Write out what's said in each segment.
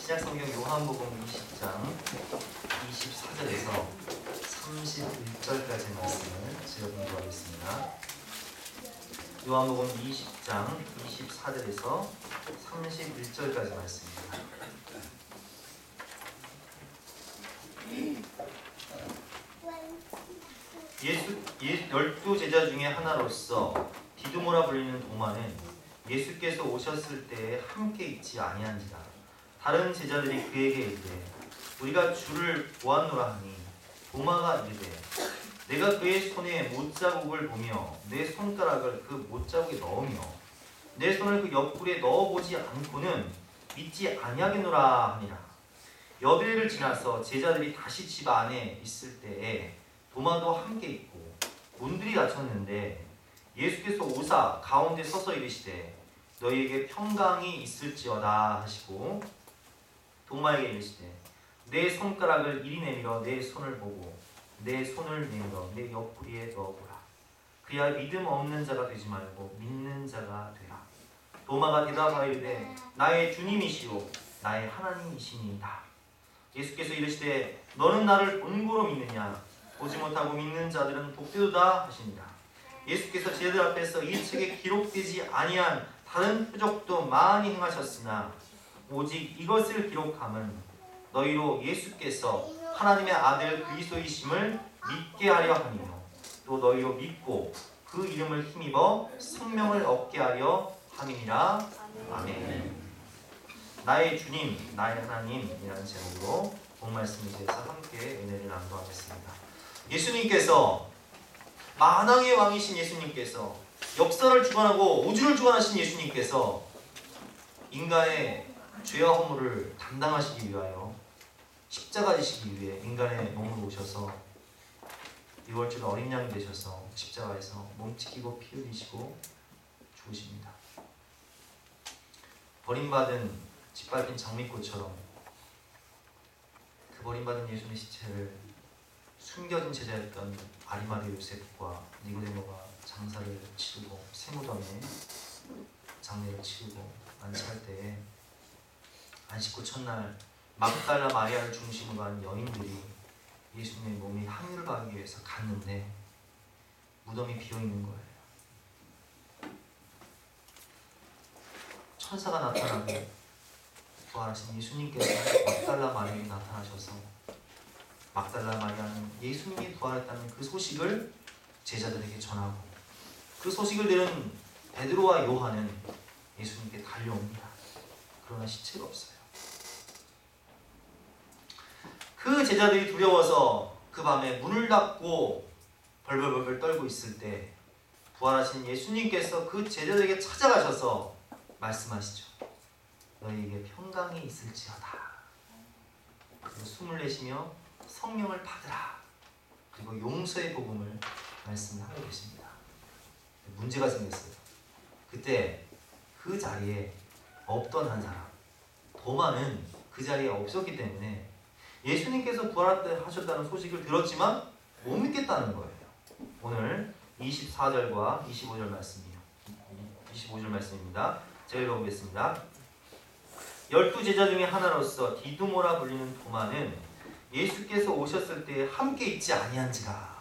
신약성경 요한복음 20장 24절에서 31절까지 말씀을 제가 공부하겠습니다. 요한복음 20장 24절에서 31절까지 말씀입니다. 열두 제자 중에 하나로서 디두모라 불리는 도마는 예수께서 오셨을 때에 함께 있지 아니한지라. 다른 제자들이 그에게 이르되 우리가 주를 보았노라 하니 도마가 이르되 내가 그의 손에 못자국을 보며 내 손가락을 그 못자국에 넣으며 내 손을 그 옆구리에 넣어보지 않고는 믿지 아니하겠노라 하니라. 여드레를 지나서 제자들이 다시 집 안에 있을 때에 도마도 함께 있고 문들이 닫혔는데 예수께서 오사 가운데 서서 이르시되 너희에게 평강이 있을지어다 하시고 도마에게 이르시되 내 손가락을 이리 내밀어 내 손을 보고 내 손을 내밀어 내 옆구리에 넣어보라. 그야 믿음 없는 자가 되지 말고 믿는 자가 되라. 도마가 대답하여 이르되 나의 주님이시오 나의 하나님이시니이다. 예수께서 이르시되 너는 나를 본고로 믿느냐? 보지 못하고 믿는 자들은 복되도다 하시니라. 예수께서 제자들 앞에서 이 책에 기록되지 아니한 다른 표적도 많이 행하셨으나 오직 이것을 기록함은 너희로 예수께서 하나님의 아들 그리스도이심을 믿게 하려 함이며 또 너희로 믿고 그 이름을 힘입어 생명을 얻게 하려 함이니라. 아멘. 나의 주님, 나의 하나님이라는 제목으로 본 말씀에 대해서 함께 은혜를 나누겠습니다. 예수님께서 만왕의 왕이신 예수님께서 역사를 주관하고 우주를 주관하신 예수님께서 인간의 죄와 허물을 담당하시기 위하여 십자가 지시기 위해 인간의 몸으로 오셔서 6월절 어린 양이 되셔서 십자가에서 몸찢기고 피 흘리시고 죽으십니다. 버림받은 짓밟힌 장미꽃처럼 그 버림받은 예수님의 시체를 숨겨진 제자였던 아리마대 요셉과 니고데모가 장사를 치르고 세무덤에 장례를 치르고 안치할 때에 안식 후 첫날 막달라 마리아를 중심으로 한 여인들이 예수님의 몸이 향유를 받기 위해서 갔는데 무덤이 비어있는 거예요. 천사가 나타나고 부활하신 예수님께서 막달라 마리아에 나타나셔서 막달라 마리아는 예수님이 부활했다는 그 소식을 제자들에게 전하고 그 소식을 들은 베드로와 요한은 예수님께 달려옵니다. 그러나 시체가 없어요. 그 제자들이 두려워서 그 밤에 문을 닫고 벌벌벌 떨고 있을 때 부활하신 예수님께서 그 제자들에게 찾아가셔서 말씀하시죠. 너희에게 평강이 있을지어다. 그리고 숨을 내쉬며 성령을 받으라. 그리고 용서의 복음을 말씀하고 계십니다. 문제가 생겼어요. 그때 그 자리에 없던 한 사람 도마는 그 자리에 없었기 때문에 예수님께서 부활하셨다는 소식을 들었지만 못 믿겠다는 거예요. 오늘 24절과 25절 말씀이에요. 25절 말씀입니다. 제가 읽어보겠습니다. 12제자 중에 하나로서 디두모라 불리는 도마는 예수께서 오셨을 때 함께 있지 아니한지라.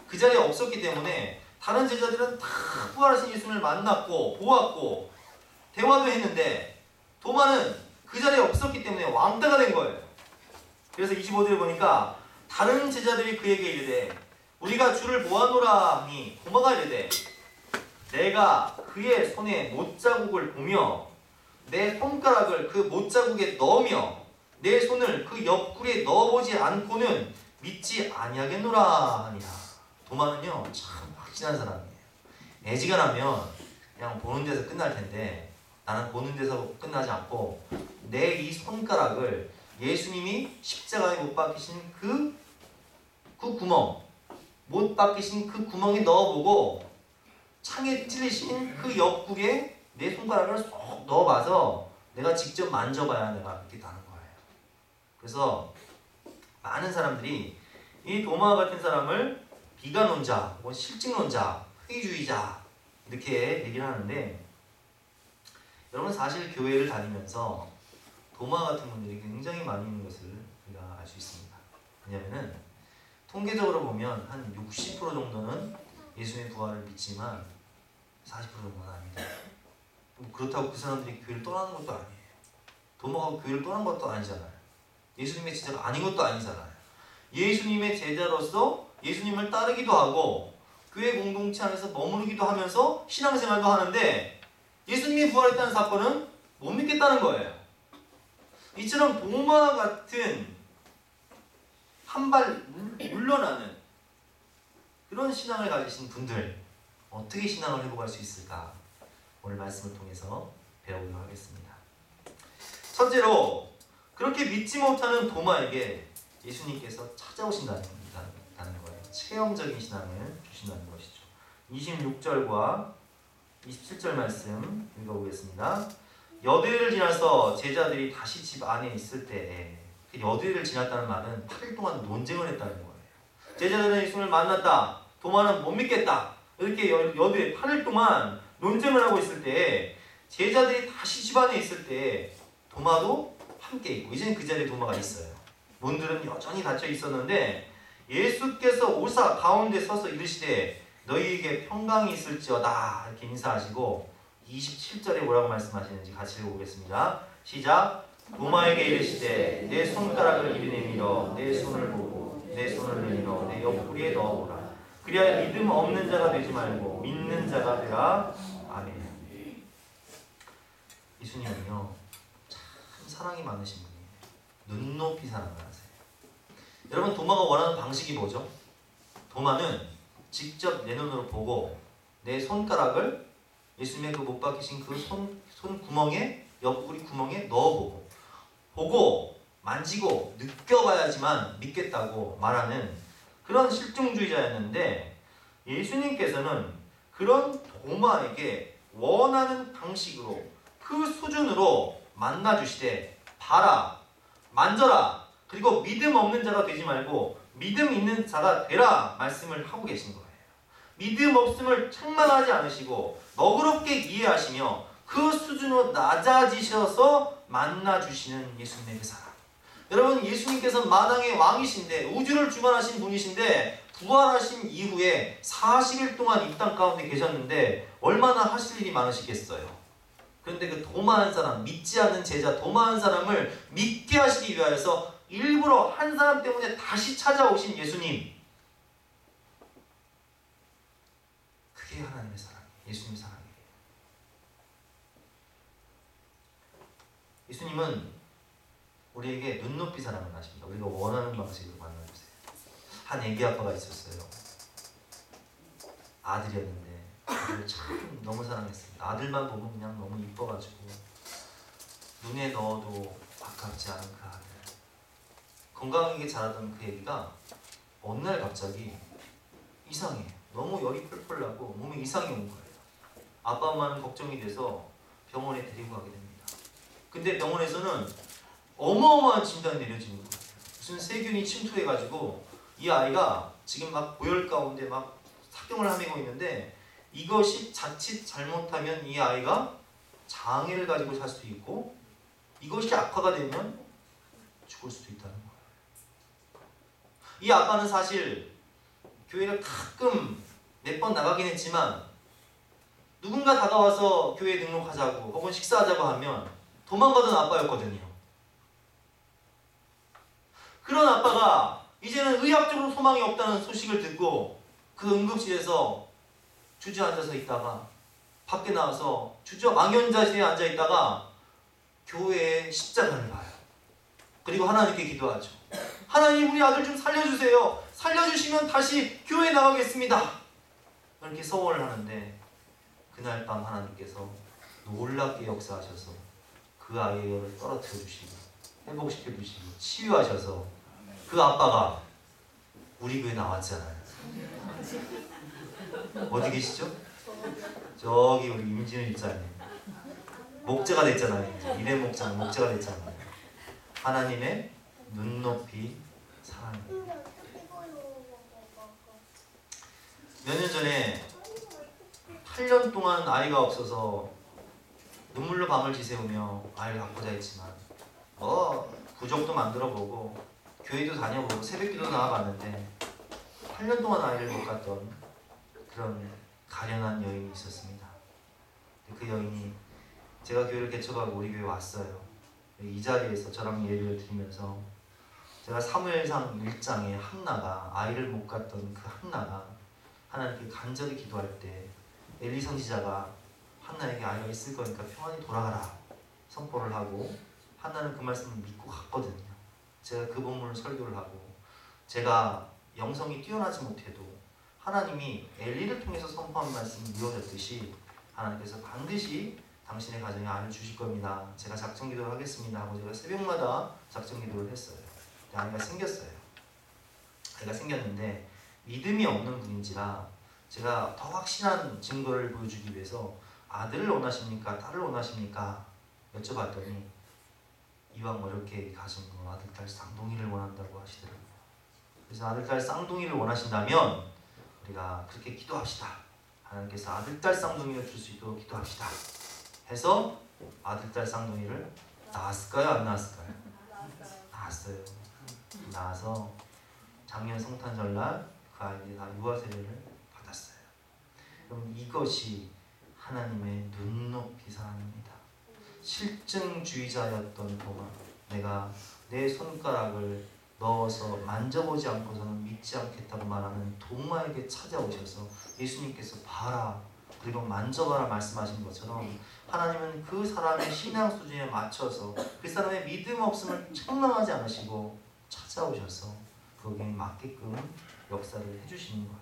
그 자리에 없었기 때문에 다른 제자들은 다 부활하신 예수님을 만났고 보았고 대화도 했는데 도마는 그 자리에 없었기 때문에 왕따가 된 거예요. 그래서 25절에 보니까 다른 제자들이 그에게 이르되 우리가 주를 보았노라 하니 도마가 이르되 내가 그의 손에 못자국을 보며 내 손가락을 그 못자국에 넣으며 내 손을 그 옆구리에 넣어보지 않고는 믿지 아니하겠노라 하니라. 도마는요 참 확신한 사람이에요. 애지간하면 그냥 보는 데서 끝날 텐데 나는 보는 데서 끝나지 않고 내 이 손가락을 예수님이 십자가에 못 박히신 그 구멍, 못 박히신 그 구멍에 넣어보고 창에 찔리신 그 옆국에 내 손가락을 쏙 넣어봐서 내가 직접 만져봐야 내가 믿겠다는 거예요. 그래서 많은 사람들이 이 도마 같은 사람을 비관론자, 실증론자, 회의주의자 이렇게 얘기를 하는데 여러분 사실 교회를 다니면서 도마 같은 분들이 굉장히 많이 있는 것을 우리가 알 수 있습니다. 왜냐하면 통계적으로 보면 한 60% 정도는 예수님의 부활을 믿지만 40% 정도는 아닙니다. 그렇다고 그 사람들이 교회를 떠나는 것도 아니에요. 도마가 교회를 떠난 것도 아니잖아요. 예수님의 제자가 아닌 것도 아니잖아요. 예수님의 제자로서 예수님을 따르기도 하고 교회 공동체 안에서 머무르기도 하면서 신앙생활도 하는데 예수님이 부활했다는 사건은 못 믿겠다는 거예요. 이처럼 도마 같은 한 발 물러나는 그런 신앙을 가지신 분들 어떻게 신앙을 회복할 수 있을까? 오늘 말씀을 통해서 배우도록 하겠습니다. 첫째로 그렇게 믿지 못하는 도마에게 예수님께서 찾아오신다는 거예요. 체험적인 신앙을 주신다는 것이죠. 26절과 27절 말씀 읽어보겠습니다. 여드레를 지나서 제자들이 다시 집 안에 있을 때 여드레를 지났다는 말은 8일 동안 논쟁을 했다는 거예요. 제자들은 예수님을 만났다. 도마는 못 믿겠다. 이렇게 여드레 8일 동안 논쟁을 하고 있을 때 제자들이 다시 집 안에 있을 때 도마도 함께 있고 이제는 그 자리에 도마가 있어요. 문들은 여전히 닫혀 있었는데 예수께서 오사 가운데 서서 이르시되 너희에게 평강이 있을지어다 이렇게 인사하시고 27절에 뭐라고 말씀하시는지 같이 읽어보겠습니다. 시작. 도마에게 이르시되 내 손가락을 이리 내밀어 내 손을 보고 내 손을 내밀어 내 옆구리에 넣어보라. 그리하여 믿음 없는 자가 되지 말고 믿는 자가 되라. 아멘. 예수님은요 참 사랑이 많으신 분이에요. 눈높이 사랑을 하세요. 여러분 도마가 원하는 방식이 뭐죠? 도마는 직접 내 눈으로 보고 내 손가락을 예수님의 그 못 박히신 그 손 구멍에 옆구리 구멍에 넣어보고 보고 만지고 느껴봐야지만 믿겠다고 말하는 그런 실증주의자였는데 예수님께서는 그런 도마에게 원하는 방식으로 그 수준으로 만나주시되 봐라 만져라 그리고 믿음 없는 자가 되지 말고 믿음 있는 자가 되라 말씀을 하고 계신 거예요. 믿음 없음을 책망하지 않으시고 너그럽게 이해하시며 그 수준으로 낮아지셔서 만나주시는 예수님의 그 사랑. 여러분 예수님께서 만왕의 왕이신데 우주를 주관하신 분이신데 부활하신 이후에 40일 동안 이 땅 가운데 계셨는데 얼마나 하실 일이 많으시겠어요. 그런데 그 도마한 사람, 믿지 않는 제자 도마한 사람을 믿게 하시기 위하여서 일부러 한 사람 때문에 다시 찾아오신 예수님. 그게 하나님의 사랑이에요. 예수님 사랑이에요. 예수님은 우리에게 눈높이 사랑을 하십니다. 우리가 원하는 방식으로 만나주세요. 한 애기 아빠가 있었어요. 아들이었는데 아들을 참 너무 사랑했습니다. 아들만 보면 그냥 너무 이뻐가지고 눈에 넣어도 아깝지 않은 그 아들. 건강하게 자라던 그 애기가 어느 날 갑자기 이상해. 너무 열이 펄펄 나고 몸에 이상이 온 거예요. 아빠 엄마는 걱정이 돼서 병원에 데리고 가게 됩니다. 근데 병원에서는 어마어마한 진단이 내려지는 거예요. 무슨 세균이 침투해가지고 이 아이가 지금 막 고열 가운데 막 사경을 하고 있는데 이것이 자칫 잘못하면 이 아이가 장애를 가지고 살 수도 있고 이것이 악화가 되면 죽을 수도 있다는 거예요. 이 아빠는 사실 교회를 가끔 몇 번 나가긴 했지만 누군가 다가와서 교회에 등록하자고 혹은 식사하자고 하면 도망가던 아빠였거든요. 그런 아빠가 이제는 의학적으로 소망이 없다는 소식을 듣고 그 응급실에서 주저앉아서 있다가 밖에 나와서 망연자실에 앉아있다가 교회의 십자가를 봐요. 그리고 하나님께 기도하죠. 하나님 우리 아들 좀 살려주세요. 살려주시면 다시 교회에 나가겠습니다. 이렇게 소원을 하는데 그날 밤 하나님께서 놀랍게 역사하셔서 그 아이의 열을 떨어뜨려 주시고 회복시켜 주시고 치유하셔서 그 아빠가 우리 교회에 나왔잖아요. 어디 계시죠? 저기 우리 임진우 일자님 목자가 됐잖아요. 이래 목자가 됐잖아요. 하나님의 눈높이 사랑입니다. 몇 년 전에 8년 동안 아이가 없어서 눈물로 밤을 지새우며 아이를 갖고자 했지만 부족도 만들어보고 교회도 다녀보고 새벽기도 나와봤는데 8년 동안 아이를 못 갖던 그런 가련한 여인이 있었습니다. 그 여인이 제가 교회를 개척하고 우리 교회에 왔어요. 이 자리에서 저랑 예배를 드리면서 제가 사무엘상 1장에 한나가 아이를 못 갖던 그 한나가 하나님께 간절히 기도할 때 엘리 선지자가 한나에게 아이가 있을 거니까 평안히 돌아가라 선포를 하고 한나는 그 말씀을 믿고 갔거든요. 제가 그 본문을 설교를 하고 제가 영성이 뛰어나지 못해도 하나님이 엘리를 통해서 선포한 말씀이 이루어졌듯이 하나님께서 반드시 당신의 가정에 아이를 주실 겁니다. 제가 작정기도를 하겠습니다 하고 제가 새벽마다 작정기도를 했어요. 아이가 생겼어요. 아이가 생겼는데 믿음이 없는 분인지라 제가 더 확신한 증거를 보여주기 위해서 아들을 원하십니까? 딸을 원하십니까? 여쭤봤더니 이왕 어렵게 가진 거 아들, 딸 쌍둥이를 원한다고 하시더라고요. 그래서 아들, 딸 쌍둥이를 원하신다면 우리가 그렇게 기도합시다. 하나님께서 아들, 딸 쌍둥이를 줄 수 있도록 기도합시다. 해서 아들, 딸 쌍둥이를 낳았을까요? 안 낳았을까요? 낳았어요. 낳아서 작년 성탄절날 그 아이들이 다 유아 세례를 받았어요. 그럼 이것이 하나님의 눈높이 사랑입니다. 실증주의자였던 동안 내가 내 손가락을 넣어서 만져보지 않고서는 믿지 않겠다고 말하는 동마에게 찾아오셔서 예수님께서 봐라 그리고 만져봐라 말씀하신 것처럼 하나님은 그 사람의 신앙 수준에 맞춰서 그 사람의 믿음 없음을 책망하지 않으시고 찾아오셔서 거기에 맞게끔 역사를 해주시는 거예요.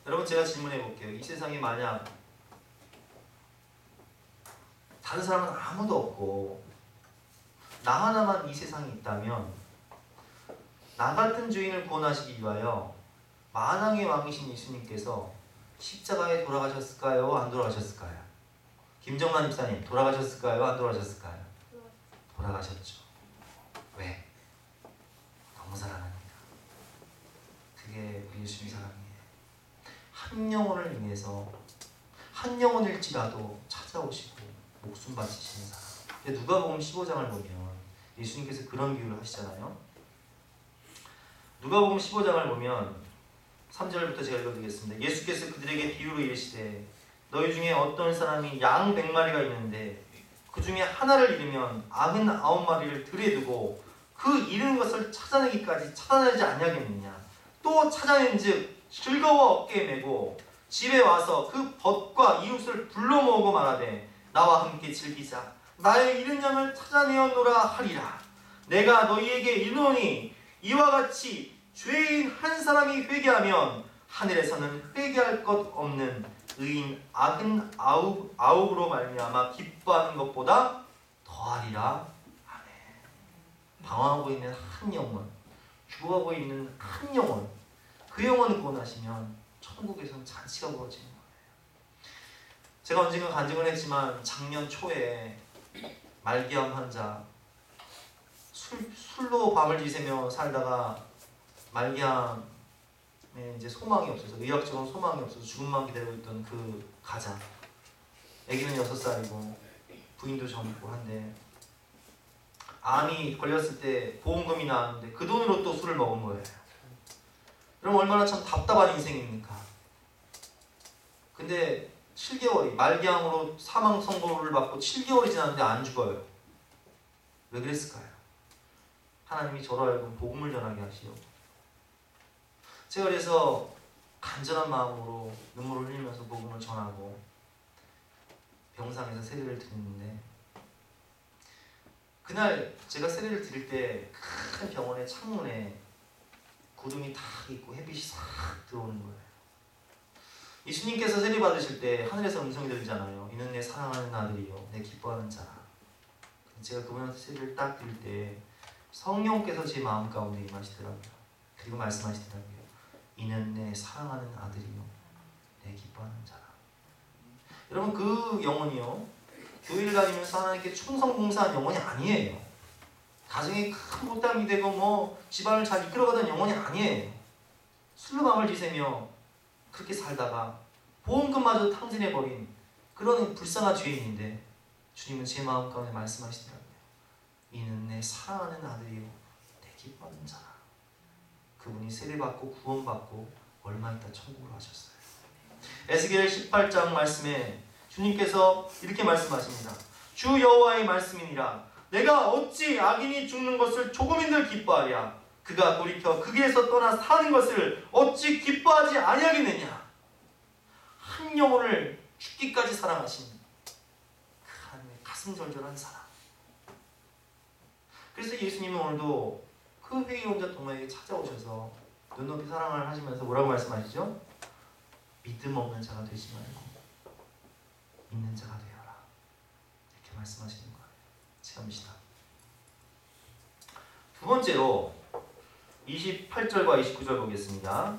여러분 제가 질문해 볼게요. 이 세상에 만약 다른 사람은 아무도 없고 나 하나만 이 세상에 있다면 나 같은 죄인을 구원하시기 위하여 만왕의 왕이신 예수님께서 십자가에 돌아가셨을까요? 안 돌아가셨을까요? 김정란 집사님 돌아가셨을까요? 안 돌아가셨을까요? 돌아가셨죠. 왜? 너무 사랑합니다. 그게 우리 예수님 사랑이에요. 한 영혼을 위해서 한 영혼일지라도 찾아오시고 목숨 바치시는 사람. 누가복음 15장을 보면 예수님께서 그런 비유를 하시잖아요. 누가복음 15장을 보면 3절부터 제가 읽어드리겠습니다. 예수께서 그들에게 비유로 이르시되 너희 중에 어떤 사람이 양 100마리가 있는데 그 중에 하나를 잃으면 99마리를 들에 두고 그 잃은 것을 찾아내기까지 찾아내지 아니하겠느냐. 또 찾아낸즉 즐거워 어깨에 메고 집에 와서 그 벗과 이웃을 불러 모으고 말하되 나와 함께 즐기자. 나의 잃은 양을 찾아내었노라 하리라. 내가 너희에게 이르노니 이와 같이 죄인 한 사람이 회개하면 하늘에서는 회개할 것 없는 의인 99으로 말미암아 기뻐하는 것보다 더하리라. 아멘. 방황하고 있는 한 영혼, 죽어가고 있는 한 영혼, 그 영혼을 구원하시면 천국에서는 잔치가 벌어지는 거예요. 제가 언젠가 간증을 했지만 작년 초에 말기암 환자 술로 밤을 지새며 살다가 말기암에 이제 소망이 없어서 의학적으로 소망이 없어서 죽음만 기다리고 있던 그 가장 아기는 6살이고 부인도 젊고 한데 암이 걸렸을 때 보험금이 나왔는데 그 돈으로 또 술을 먹은 거예요. 그럼 얼마나 참 답답한 인생입니까? 근데 7개월이 말기암으로 사망 선고를 받고 7개월이 지났는데 안 죽어요. 왜 그랬을까요? 하나님이 저로 하여금 복음을 전하게 하시려고. 제가 그래서 간절한 마음으로 눈물을 흘리면서 복음을 전하고 병상에서 세례를 드렸는데 그날 제가 세례를 드릴 때 큰 병원의 창문에 구름이 다 있고 햇빛이 싹 들어오는 거예요. 예수님께서 세례 받으실 때 하늘에서 음성이 들리잖아요. 이는 내 사랑하는 아들이요 내 기뻐하는 자라. 제가 그분한테 세례를 딱 드릴 때 성령께서 제 마음 가운데 임하시더라고요. 그리고 말씀하시더라고요. 이는 내 사랑하는 아들이요 내 기뻐하는 자라. 여러분 그 영혼이요 교회를 다니면서 하나님께 충성봉사한 영혼이 아니에요. 가정에 큰 보탬이 되고 뭐 집안을 잘 이끌어가던 영혼이 아니에요. 술로 밤을 지새며 그렇게 살다가 보험금마저 탕진해버린 그런 불쌍한 죄인인데 주님은 제 마음 가운데 말씀하시더라고요. 이는 내 사랑하는 아들이요 내 기뻐하는 자라. 그분이 세례받고 구원받고 얼마 있다 천국으로 하셨어요. 에스겔 18장 말씀에 주님께서 이렇게 말씀하십니다. 주 여호와의 말씀이니라. 내가 어찌 악인이 죽는 것을 조금인들 기뻐하랴. 그가 돌이켜 그 길에서 떠나 사는 것을 어찌 기뻐하지 아니하겠느냐. 한 영혼을 죽기까지 사랑하신 그 하나님의 가슴 절절한 사랑. 그래서 예수님은 오늘도 그 회개혼자 동마에게 찾아오셔서 눈높이 사랑을 하시면서 뭐라고 말씀하시죠? 믿음 없는 자가 되지 말고 믿는 자가 되어라. 이렇게 말씀하시는 거예요. 체험신앙. 두 번째로 28절과 29절 보겠습니다.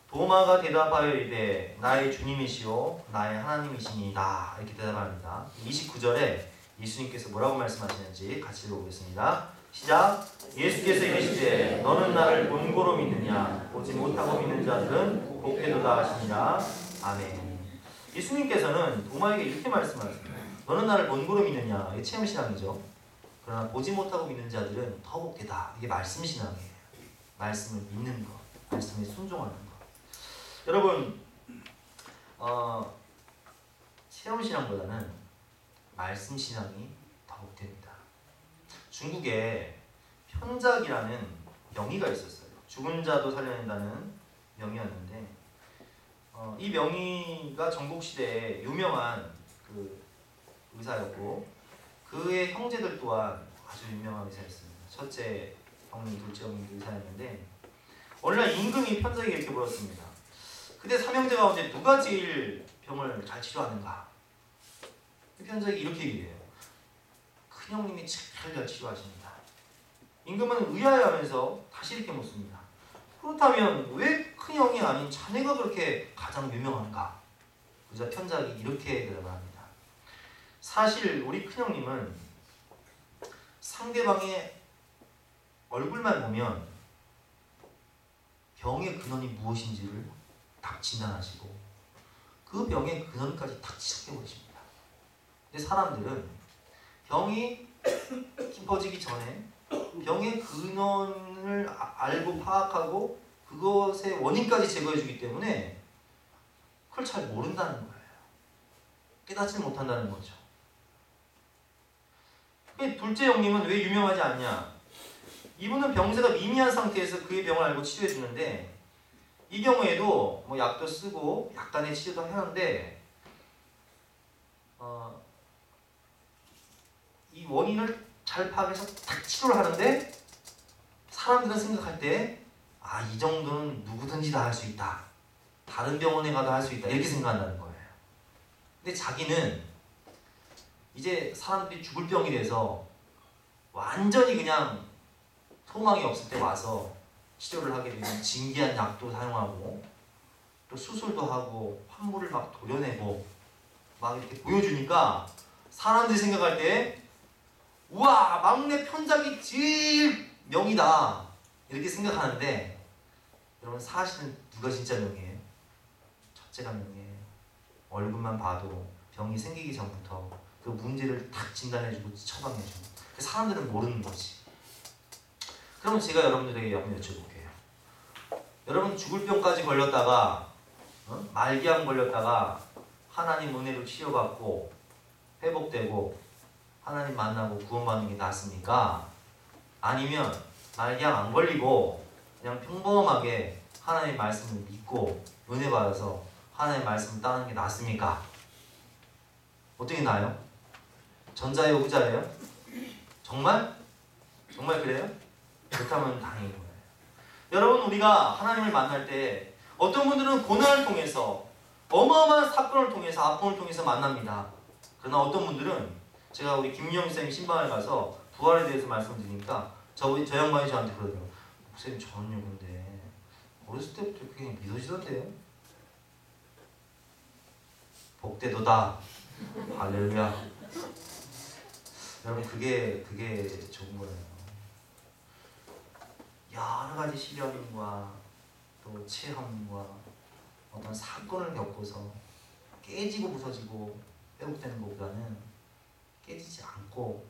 도마가 대답하여 이르되 나의 주님이시오 나의 하나님이시니이다. 이렇게 대답합니다. 29절에 예수님께서 뭐라고 말씀하시는지 같이 읽어보겠습니다. 시작. 예수께서 이르시되 너는 나를 본고로 믿느냐 보지 못하고 믿는 자들은 복되도다 하시니라. 아멘. 예수님께서는 도마에게 이렇게 말씀하십니다. 너는 나를 본고로 믿느냐. 이게 체험신앙이죠. 그러나 보지 못하고 믿는 자들은 더 복되다. 이게 말씀신앙이에요. 말씀을 믿는 것, 말씀에 순종하는 것. 여러분, 체험신앙보다는 말씀신앙이 더 복됩니다. 중국에 편작이라는 명의가 있었어요. 죽은 자도 살려낸다는 명의였는데 이 명의가 전국시대에 유명한 그 의사였고 그의 형제들 또한 아주 유명한 의사였습니다. 첫째 형님, 둘째 형님 의사였는데 어느 날 임금이 편작에 이렇게 물었습니다. 그대 삼형제 가운데 누가 제일 병을 잘 치료하는가? 편작이 이렇게 얘기해요. 큰형님이 제일 잘 치료하십니다. 임금은 의아해하면서 다시 이렇게 묻습니다. 그렇다면 왜 큰형이 아닌 자네가 그렇게 가장 유명한가? 그러자 편작이 이렇게 대답을 합니다. 사실 우리 큰형님은 상대방의 얼굴만 보면 병의 근원이 무엇인지를 딱 진단하시고 그 병의 근원까지 딱 지적해버리십니다. 근데 사람들은 병이 깊어지기 전에 병의 근원을 알고 파악하고 그것의 원인까지 제거해주기 때문에 그걸 잘 모른다는 거예요. 깨닫지 못한다는 거죠. 둘째 형님은 왜 유명하지 않냐? 이분은 병세가 미미한 상태에서 그의 병을 알고 치료해주는데 이 경우에도 뭐 약도 쓰고 약간의 치료도 하는데 이 원인을 잘 파악해서 딱 치료를 하는데 사람들은 생각할 때 이 정도는 누구든지 다 할 수 있다. 다른 병원에 가도 할 수 있다. 이렇게 생각한다는 거예요. 근데 자기는 이제 사람들이 죽을 병이 돼서 완전히 그냥 소망이 없을 때 와서 치료를 하게 되면 진기한 약도 사용하고 또 수술도 하고 환부를 막 도려내고 막 이렇게 보여주니까 사람들이 생각할 때 우와 막내 편작이 제일 명이다 이렇게 생각하는데 여러분 사실은 누가 진짜 명이에요? 첫째가 명이에요. 얼굴만 봐도 병이 생기기 전부터 그 문제를 딱 진단해주고 처방해주고 사람들은 모르는 거지. 그럼 제가 여러분들에게 한번 여쭤볼게요. 여러분 죽을 병까지 걸렸다가 말기암 걸렸다가 하나님 은혜로 치료받고 회복되고 하나님 만나고 구원받는 게 낫습니까? 아니면 말기암 안 걸리고 그냥 평범하게 하나님의 말씀을 믿고 은혜 받아서 하나님의 말씀을 따르는 게 낫습니까? 어떻게 나아요? 전자예요? 후자예요? 정말? 정말 그래요? 그렇다면 다행인 거예요. 여러분 우리가 하나님을 만날 때 어떤 분들은 고난을 통해서 어마어마한 사건을 통해서 아픔을 통해서 만납니다. 그러나 어떤 분들은 제가 우리 김영 쌤 신방을 가서 부활에 대해서 말씀드리니까 저 양반이 저한테 그러더라고요. 목사님 저는요 근데 어렸을 때부터 그냥 믿어지던데요. 복되도다. 할렐루야. 여러분 그게 좋은 거예요. 여러 가지 시련과 또 체험과 어떤 사건을 겪고서 깨지고 부서지고 회복되는 것보다는 깨지지 않고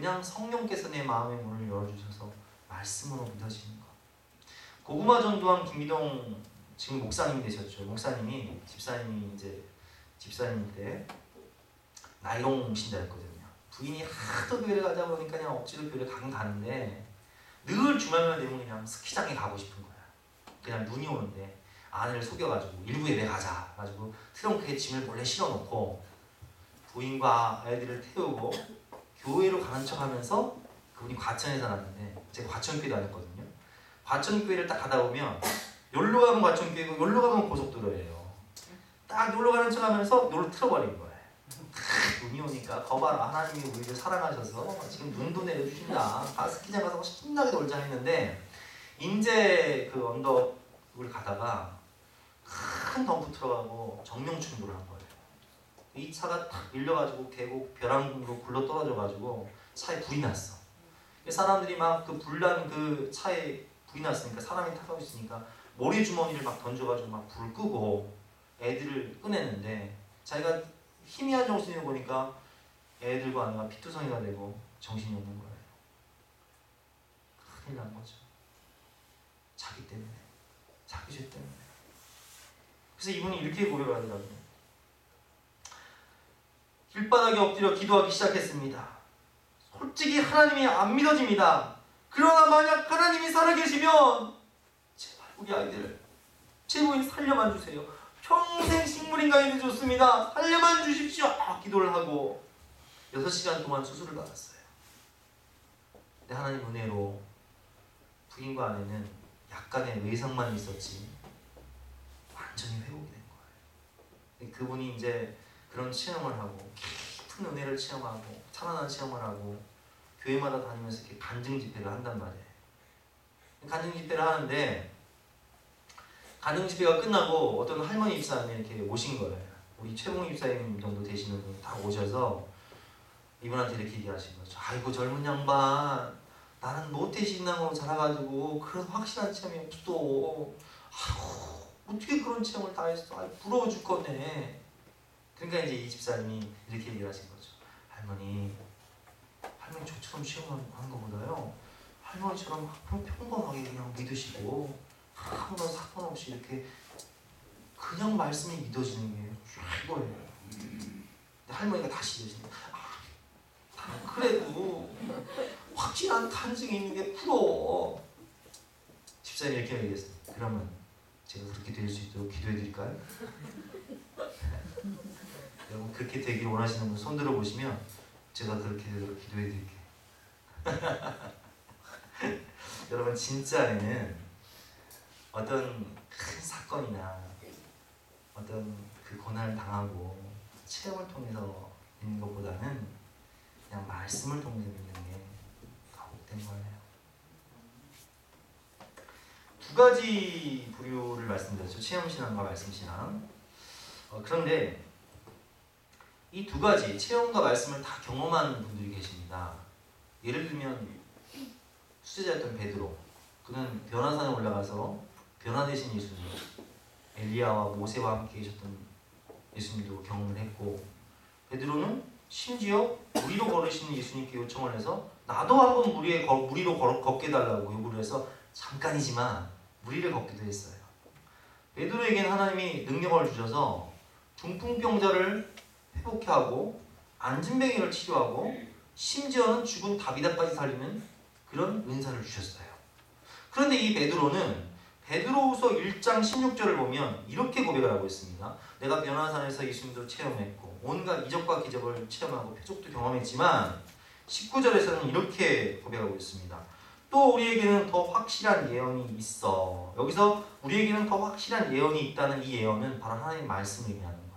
그냥 성령께서 내 마음의 문을 열어주셔서 말씀으로 믿어지는 것. 고구마 전도한 김미동 지금 목사님이 되셨죠. 집사님이 이제 집사님 때 나이롱 신자였거든요. 부인이 하도 교회를 가자 보니까 그냥 억지로 교회를 가긴 가는데 늘 주말만 되면 그냥 스키장에 가고 싶은 거야. 그냥 눈이 오는데 아내를 속여가지고 일부 예배 가자 가지고 트렁크에 짐을 몰래 실어놓고 부인과 아이들을 태우고 교회로 가는 척하면서 그분이 과천에 살았는데 제가 과천교회 다녔거든요. 과천교회를 딱 가다 보면 여기로 가면 과천교회고 여기로 가면 고속도로예요. 딱 여기로 가는 척하면서 여기로 틀어버린 거예요. 눈이 오니까 거봐라 하나님이 우리를 사랑하셔서 지금 눈도 내려주신다. 스키장 가서 신나게 놀자 했는데 이제 그 언덕을 가다가 큰 덤프 트럭하고 정면 충돌을 한 거예요. 이 차가 탁 밀려가지고 계곡 벼랑으로 굴러 떨어져가지고 차에 불이 났어. 사람들이 막 그 불난 그 차에 불이 났으니까 사람이 타고 있으니까 모래 주머니를 막 던져가지고 막 불을 끄고 애들을 꺼냈는데 자기가 희미한 정신을 보니까 애들과 아내가 피투성이가 되고 정신이 없는 거예요. 큰일 난 거죠. 자기 때문에, 자기 죄 때문에. 그래서 이분이 이렇게 고백을 하더라고요. 길바닥에 엎드려 기도하기 시작했습니다. 솔직히 하나님이 안 믿어집니다. 그러나 만약 하나님이 살아계시면 제발 우리 아이들 제 부인 살려만 주세요. 평생 식물인간이 좋습니다. 살려만 주십시오. 기도를 하고 6시간 동안 수술을 받았어요. 근데 하나님 은혜로 부인과 아내는 약간의 외상만 있었지 완전히 회복이 된 거예요. 그분이 이제 그런 체험을 하고 깊은 은혜를 체험하고 찬란한 체험을 하고 교회마다 다니면서 이렇게 간증 집회를 한단 말이에요. 간증 집회를 하는데 간증 집회가 끝나고 어떤 할머니 집사님이 이렇게 오신 거예요. 우리 최봉 집사님 정도 되시는 분이 다 오셔서 이분한테 이렇게 얘기하신 거죠. 아이고 젊은 양반, 나는 모태신앙으로 자라가지고 그런 확실한 체험이 없어. 아이고 어떻게 그런 체험을 다 했어. 아이 부러워 죽겠네. 그러니까 이제 이 집사님이 이렇게 얘기를 하신 거죠. 할머니 저처럼 체험하는 것보다요, 할머니처럼 평범하게 그냥 믿으시고 아무런 사건 없이 이렇게 그냥 말씀이 믿어지는 게 최고예요. 근데 할머니가 다시 이러시네요. 그래도 확실한 간증이 있는 게 부러워. 집사님이 이렇게 얘기했어요. 그러면 제가 그렇게 될 수 있도록 기도해 드릴까요? 여러분 그렇게 되길 원하시는 분 손 들어 보시면 제가 그렇게 되도록 기도해 드릴게요. 여러분 진짜에는 어떤 큰 사건이나 어떤 그 고난을 당하고 체험을 통해서 믿는 것보다는 그냥 말씀을 통해서 믿는 게 더 복된 거예요. 두 가지 부류를 말씀드렸죠. 체험신앙과 말씀신앙. 그런데 이 두 가지 체험과 말씀을 다 경험하는 분들이 계십니다. 예를 들면 수제자였던 베드로, 그는 변화산에 올라가서 변화되신 예수님, 엘리야와 모세와 함께 계셨던 예수님도 경험을 했고, 베드로는 심지어 무리로 걸으시는 예수님께 요청을 해서 나도 한번 무리로 걷게 해달라고 요구를 해서 잠깐이지만 무리를 걷기도 했어요. 베드로에게는 하나님이 능력을 주셔서 중풍병자를 회복케 하고 안진뱅이를 치료하고 심지어는 죽은 다비다까지 살리는 그런 은사를 주셨어요. 그런데 이 베드로는 베드로후서 1장 16절을 보면 이렇게 고백을 하고 있습니다. 내가 변화산에서 예수님도 체험했고 온갖 이적과 기적을 체험하고 표적도 경험했지만 19절에서는 이렇게 고백하고 있습니다. 또 우리에게는 더 확실한 예언이 있어. 여기서 우리에게는 더 확실한 예언이 있다는 이 예언은 바로 하나님의 말씀을 의미하는 거예요.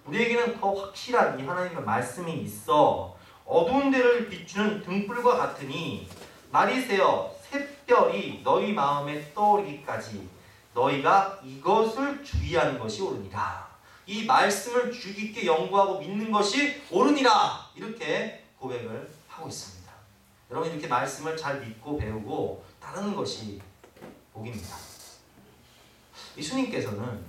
우리에게는 더 확실한 이 하나님의 말씀이 있어. 어두운 데를 비추는 등불과 같으니 날이 새어 샛별이 너희 마음에 떠오르기까지 너희가 이것을 주의하는 것이 옳으니라. 이 말씀을 주의 깊게 연구하고 믿는 것이 옳으니라. 이렇게 고백을 하고 있습니다. 여러분 이렇게 말씀을 잘 믿고 배우고 따르는 것이 복입니다. 예수님께서는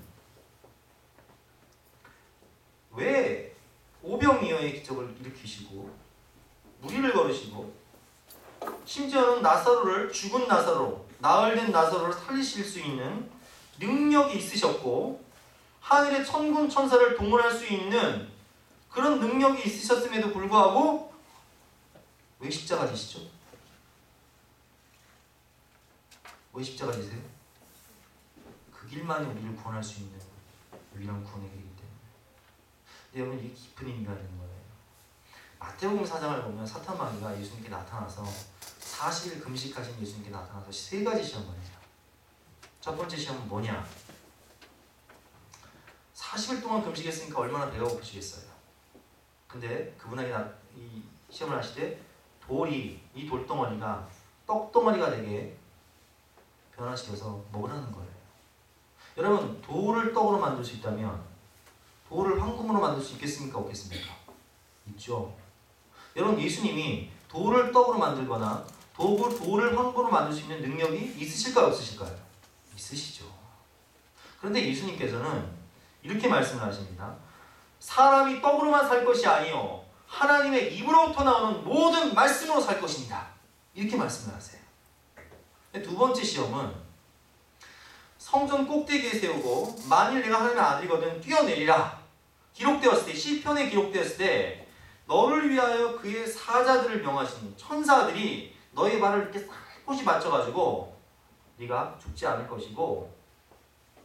왜 오병이어의 기적을 일으키시고 무리를 걸으시고 심지어는 나사로를 죽은 나사로, 나흘된 나사로를 살리실 수 있는 능력이 있으셨고 하늘의 천군 천사를 동원할 수 있는 그런 능력이 있으셨음에도 불구하고 왜 십자가 지시죠? 왜 십자가 지세요? 그 길만이 우리를 구원할 수 있는 유일한 구원의 길이기 때문에. 여러분, 이게 깊은 의미가 있는 거예요. 마태복음 4장을 보면 사탄 마귀가 예수님께 나타나서 40일 금식하신 예수님께 나타나서 세 가지 시험을 해요. 첫 번째 시험은 뭐냐? 40일 동안 금식했으니까 얼마나 배가 고프시겠어요. 근데 그분에게 이 시험을 하실 때 이 돌덩어리가 떡덩어리가 되게 변화시켜서 먹으라는 거예요. 여러분, 돌을 떡으로 만들 수 있다면 돌을 황금으로 만들 수 있겠습니까? 없겠습니까? 있죠. 여러분, 예수님이 돌을 떡으로 만들거나 돌을 황금으로 만들 수 있는 능력이 있으실까요? 없으실까요? 있으시죠. 그런데 예수님께서는 이렇게 말씀을 하십니다. 사람이 떡으로만 살 것이 아니요 하나님의 입으로부터 나오는 모든 말씀으로 살 것입니다. 이렇게 말씀을 하세요. 두 번째 시험은 성전 꼭대기에 세우고 만일 내가 하나님의 아들이거든 뛰어내리라. 기록되었을 때, 시편에 기록되었을 때 너를 위하여 그의 사자들을 명하신 천사들이 너의 발을 이렇게 살포시 맞춰가지고 네가 죽지 않을 것이고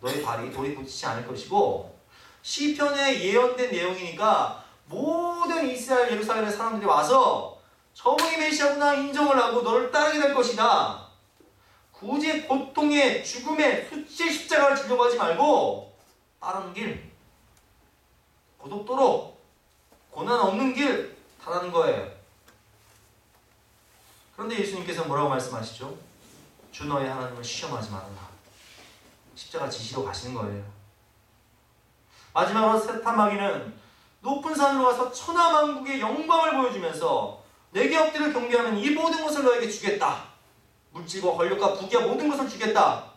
너의 발이 돌에 부딪히지 않을 것이고, 시편에 예언된 내용이니까 모든 이스라엘 예루살렘의 사람들이 와서 저분이 메시아구나 인정을 하고 너를 따르게 될 것이다. 굳이 고통의 죽음의 수치의 십자가를 지려고 하지 말고 빠른 길, 고속도로, 고난 없는 길 타라는 거예요. 그런데 예수님께서 뭐라고 말씀하시죠? 주 너의 하나님을 시험하지 말아라. 십자가 지시러 가시는 거예요. 마지막으로 사탄 마귀는 높은 산으로 가서 천하만국의 영광을 보여주면서 내게 엎드려 경배하면 이 모든 것을 너에게 주겠다. 물질과 권력과 부귀와 모든 것을 주겠다.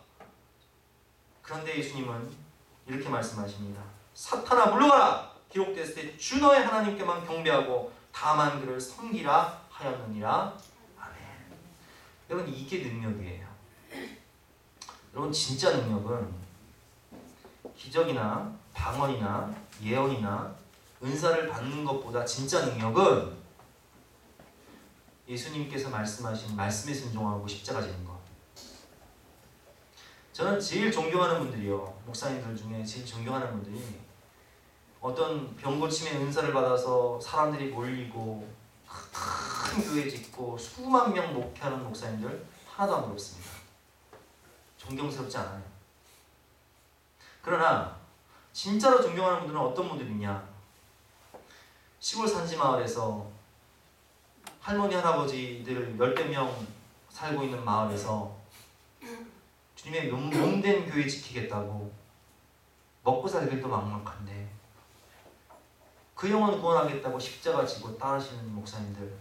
그런데 예수님은 이렇게 말씀하십니다. 사탄아 물러가라. 기록됐을 때 주 너의 하나님께만 경배하고 다만 그를 섬기라 하였느니라. 아멘. 여러분, 이게 능력이에요. 여러분, 진짜 능력은 기적이나 방언이나 예언이나 은사를 받는 것보다 진짜 능력은 예수님께서 말씀하신 말씀에 순종하고 십자가 지는 것. 저는 제일 존경하는 분들이요, 목사님들 중에 제일 존경하는 분들이 어떤 병고침의 은사를 받아서 사람들이 몰리고 큰 교회 짓고 수만 명 목회하는 목사님들 하나도 안 부럽습니다. 존경스럽지 않아요. 그러나 진짜로 존경하는 분들은 어떤 분들이냐? 시골 산지마을에서 할머니 할아버지들 10대 명 살고 있는 마을에서 주님의 몸된 교회 지키겠다고 먹고 살길도 막막한데 그 영혼 구원하겠다고 십자가 지고 따르시는 목사님들,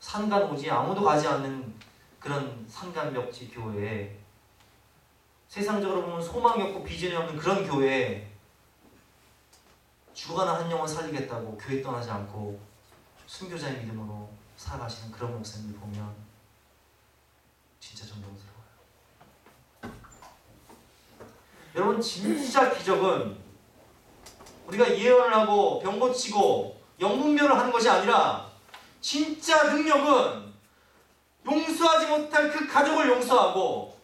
산간 오지 아무도 가지 않는 그런 산간벽지 교회에, 세상적으로 보면 소망이 없고 비전이 없는 그런 교회에 죽어가는 한 영혼 살리겠다고 교회 떠나지 않고 순교자의 믿음으로 살아가시는 그런 목사님을 보면 진짜 존경스러워요. 여러분, 진짜 기적은 우리가 예언을 하고 병 고치고 영분별을 하는 것이 아니라 진짜 능력은 용서하지 못할 그 가족을 용서하고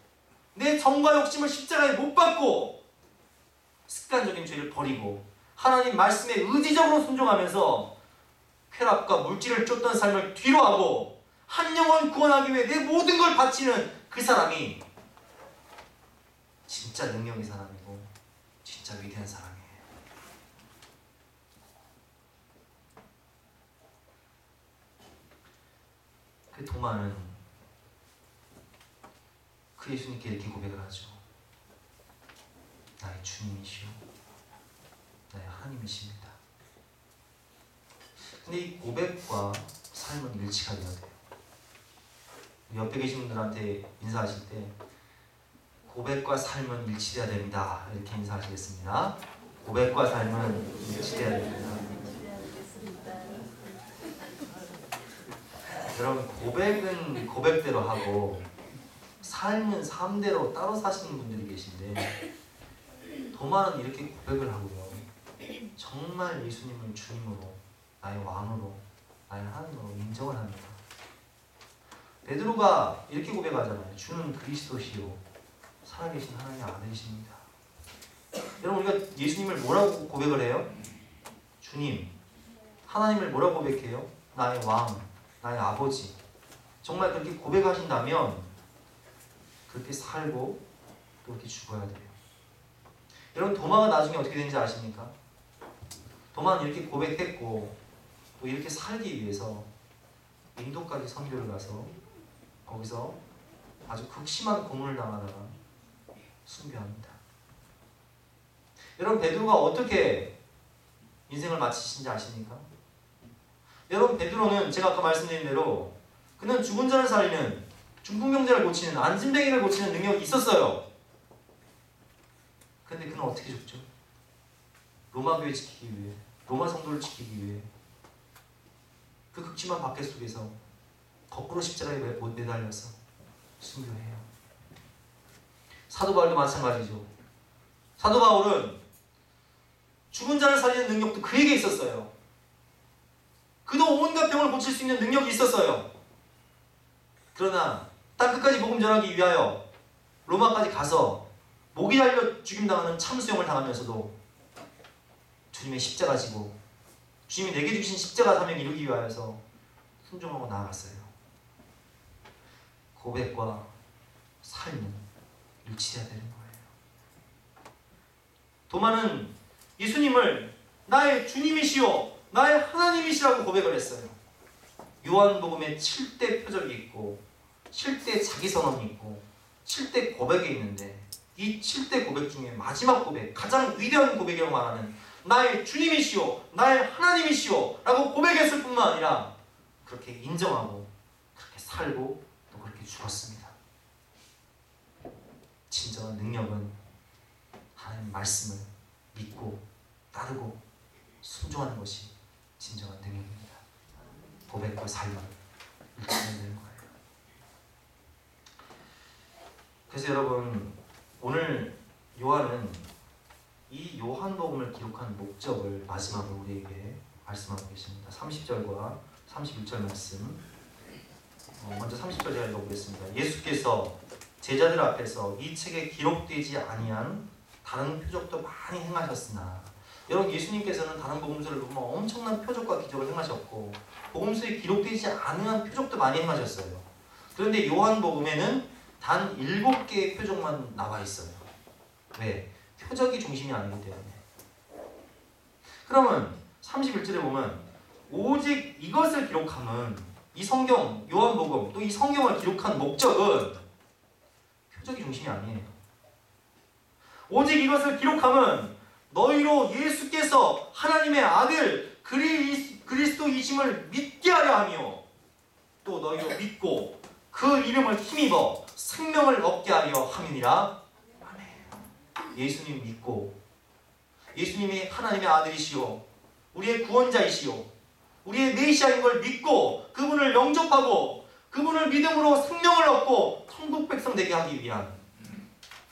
내 정과 욕심을 십자가에 못 박고 습관적인 죄를 버리고 하나님 말씀에 의지적으로 순종하면서 쾌락과 물질을 쫓던 삶을 뒤로하고 한 영혼 구원하기 위해 내 모든 걸 바치는 그 사람이 진짜 능력의 사람이고 진짜 위대한 사람이에요. 그 도마는 그 예수님께 이렇게 고백을 하죠. 나의 주님이시오, 나의 하나님이십니다. 근데 이 고백과 삶은 일치가 되어야 돼요. 옆에 계신 분들한테 인사하실 때 고백과 삶은 일치돼야 됩니다. 이렇게 인사하시겠습니다. 고백과 삶은 일치돼야 됩니다. 여러분, 고백은 고백대로 하고 삶은 삶대로 따로 사시는 분들이 계신데, 도마는 이렇게 고백을 하고요, 정말 예수님을 주님으로, 나의 왕으로, 나의 하나님으로 인정을 합니다. 베드로가 이렇게 고백하잖아요. 주는 그리스도시요 살아계신 하나님의 아들이십니다. 여러분, 우리가 예수님을 뭐라고 고백을 해요? 주님. 하나님을 뭐라고 고백해요? 나의 왕, 나의 아버지. 정말 그렇게 고백하신다면 그렇게 살고 또 그렇게 죽어야 돼요. 여러분, 도마가 나중에 어떻게 되는지 아십니까? 도마는 이렇게 고백했고 또 이렇게 살기 위해서 인도까지 선교를 가서 거기서 아주 극심한 고문을 당하다가 순교합니다. 여러분, 베드로가 어떻게 인생을 마치신지 아십니까? 여러분, 베드로는 제가 아까 말씀드린 대로 그는 죽은 자를 살리는, 중풍병자를 고치는, 안진뱅이를 고치는 능력이 있었어요. 그런데 그는 어떻게 죽죠? 로마 교회 지키기 위해, 로마 성도를 지키기 위해 그 극심한 박해 속에서 거꾸로 십자가에 매달려서 순교해요. 사도 바울도 마찬가지죠. 사도 바울은 죽은 자를 살리는 능력도 그에게 있었어요. 그도 온갖 병을 고칠 수 있는 능력이 있었어요. 그러나 땅 끝까지 복음 전하기 위하여 로마까지 가서 목이 달려 죽임당하는 참수형을 당하면서도 주님의 십자가 지고 주님이 내게 주신 십자가 사명을 이루기 위하여서 순종하고 나아갔어요. 고백과 삶은 일치해야 되는 거예요. 도마는 예수님을 나의 주님이시오, 나의 하나님이시라고 고백을 했어요. 요한복음에 7대 표적이 있고 7대 자기선언이 있고 7대 고백이 있는데, 이 7대 고백 중에 마지막 고백, 가장 위대한 고백이라고 말하는 나의 주님이시오, 나의 하나님이시오 라고 고백했을 뿐만 아니라 그렇게 인정하고 그렇게 살고 또 그렇게 죽었습니다. 진정한 능력은 하나님 말씀을 믿고 따르고 순종하는 것이 진정한 능력입니다. 고백과 삶을 일치해야 되는 거예요. 그래서 여러분, 오늘 요한은 이 요한복음을 기록한 목적을 마지막으로 우리에게 말씀하고 계십니다. 30절과 31절 말씀. 먼저 30절 제가 읽어보겠습니다. 예수께서 제자들 앞에서 이 책에 기록되지 아니한 다른 표적도 많이 행하셨으나, 여러분, 예수님께서는 다른 복음서를 보면 엄청난 표적과 기적을 행하셨고 복음서에 기록되지 않은 표적도 많이 행하셨어요. 그런데 요한복음에는 단 7개의 표적만 나와 있어요. 왜? 표적이 중심이 아니기 때문에. 그러면 31절에 보면 오직 이것을 기록함은, 이 성경, 요한복음, 또 이 성경을 기록한 목적은 표적이 중심이 아니에요. 오직 이것을 기록함은 너희로 예수께서 하나님의 아들 그리스도이심을 믿게 하려 하며, 또 너희로 믿고 그 이름을 힘입어 생명을 얻게 하려 함이니라. 아멘. 예수님 믿고, 예수님이 하나님의 아들이시오, 우리의 구원자이시오, 우리의 메시아인 걸 믿고 그분을 영접하고 그분을 믿음으로 생명을 얻고 천국 백성 되게 하기 위한,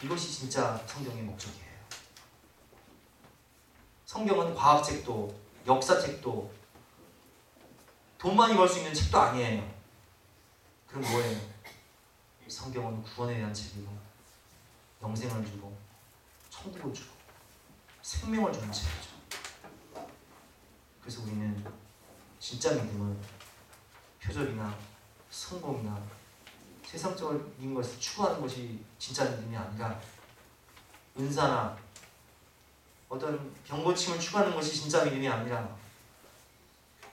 이것이 진짜 성경의 목적이에요. 성경은 과학책도 역사책도 돈 많이 벌 수 있는 책도 아니에요. 그럼 뭐예요? 성경은 구원에 대한 책이고 영생을 주고 천국을 주고 생명을 주는 책이죠. 그래서 우리는 진짜 믿음은 표적이나 성공이나 세상적인 것을 추구하는 것이 진짜 믿음이 아니라, 은사나 어떤 병고침을 추구하는 것이 진짜 믿음이 아니라,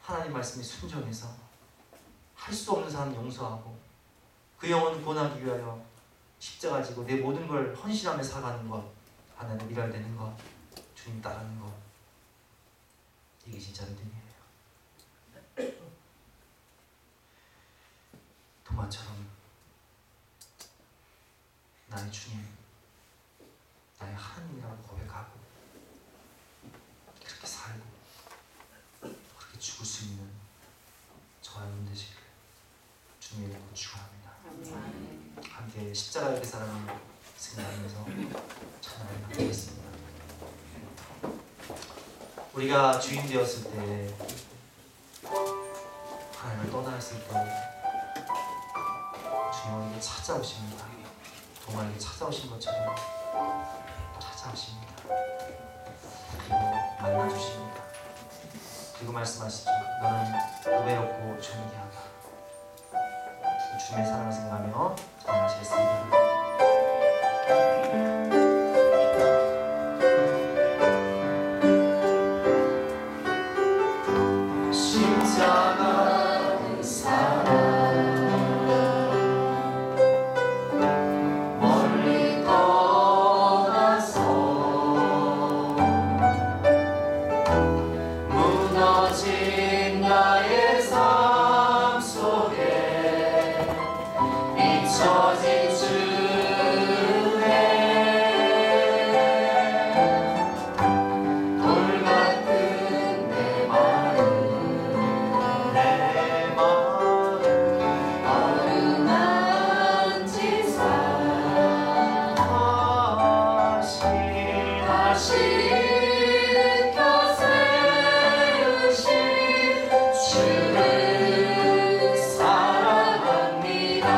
하나님 말씀에 순종해서 할 수 없는 사람 용서하고 그 영혼 구원하기 위하여 십자가 지고 내 모든 걸 헌신하며 살아가는 것, 하나님 일할되는 것, 주님 따르는 것, 이게 진짜 믿음이에요. 도마처럼 나의 주님, 나의 하나님이라고 고백하고 그렇게 살고 그렇게 죽을 수 있는 저와 여러분 되시길 주님의 이름으로 축원합니다. 함께 십자가의 그 사랑을 생각하면서 찬양을 하겠습니다. 우리가 주인 되었을 때, 하나님을 떠나있을 때 주님은 우리에게 찾아오십니다. 동화에게 찾아오신 것처럼 찾아오십니다. 그리고 만나주십니다. 그리고 말씀하시죠. 너는 고배롭고 존귀하다. 주님의 사랑을 생각하며 찬양하시겠습니다. 주를 사랑합니다.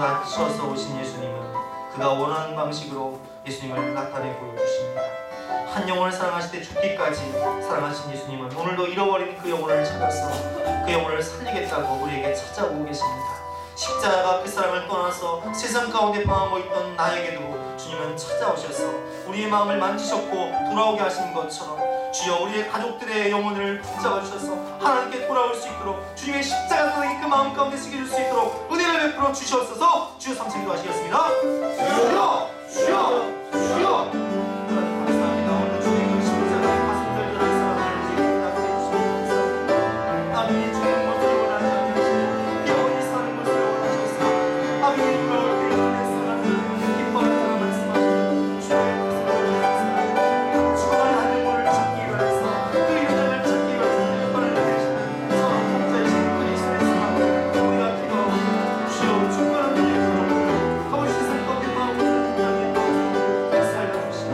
낮춰서 오신 예수님은 그가 원하는 방식으로 예수님을 나타내 보여주십니다. 한 영혼을 사랑하실 때 죽기까지 사랑하신 예수님은 오늘도 잃어버린 그 영혼을 찾아서 그 영혼을 살리겠다고 우리에게 찾아오고 계십니다. 십자가 그 사랑을 떠나서 세상 가운데 방황하고 있던 나에게도 주님은 찾아오셔서 우리의 마음을 만지셨고 돌아오게 하신 것처럼 주여 우리의 가족들의 영혼을 붙잡아 주셔서 하나님께 돌아올 수 있도록 주님의 십자가 사랑이 그 마음 가운데 새겨질 수 있도록 은혜를 베풀어 주시옵소서. 주여 삼층 기도하시겠습니다. 주여 주여 주여 감사합니다. 오늘 주의 그 십자가의 가슴 들들한 사랑을 이제 기억해 주시옵소서. 아멘. 주의 모습을 원하지 않으시고 영원히 사는 것을 원하셔서 아멘. 돌아올 때 은혜 사랑을 기뻐하는 사람 말씀하시고 주의 가슴을 원하는 주만이 하는 것을 찾기 위해서 그 여정을 찾기 위해서 특별한 대신 서로 공자이신 그리스도의 사랑 우리가 기도하고 주여 충만한 은혜로 더욱 세상 가운데 마음을 살려주시고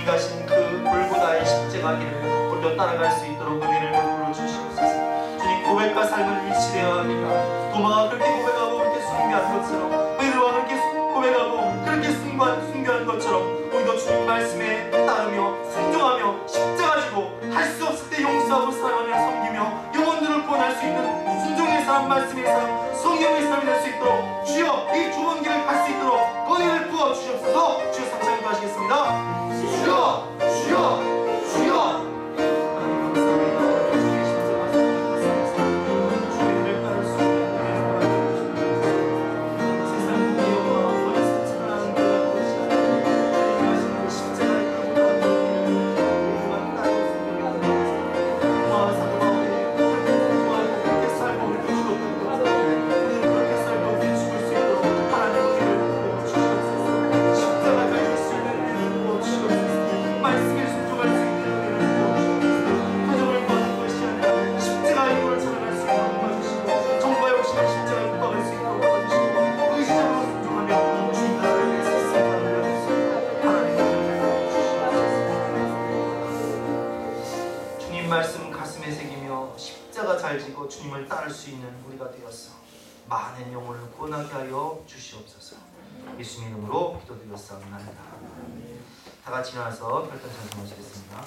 주님 가신 그 골고다의 십자가 길을 우리도 따라갈 수 있도록 은혜를 베풀어 주시옵소서. 주님 고백과 삶을 일치되어야 합니다. 도마가 그렇게 고백하고 그렇게 순교한 것처럼, 베드로가 그렇게 고백하고 그렇게 순교한 것처럼 우리도 주님 말씀에 따르며 순종하며 십자가 지고 할 수 없을 때 용서하고 사랑하며 섬기며 영혼들을 구원할 수 있는 순종의 사람, 말씀의 사람, 성경의 사람이 될 수 있도록 주여 이 좁은 길을 갈 수 있도록 은혜를 부어 주시옵소서. 주여 상상도 하시겠습니다. 주여 주여 주여. 말씀 가슴에 새기며 십자가 잘 지고 주님을 따를 수 있는 우리가 되었어 많은 영혼을 구원하게 하여 주시옵소서. 예수님 이름으로 기도드렸사옵나이다. 다 같이 일어나서 별단 찬송하시겠습니다.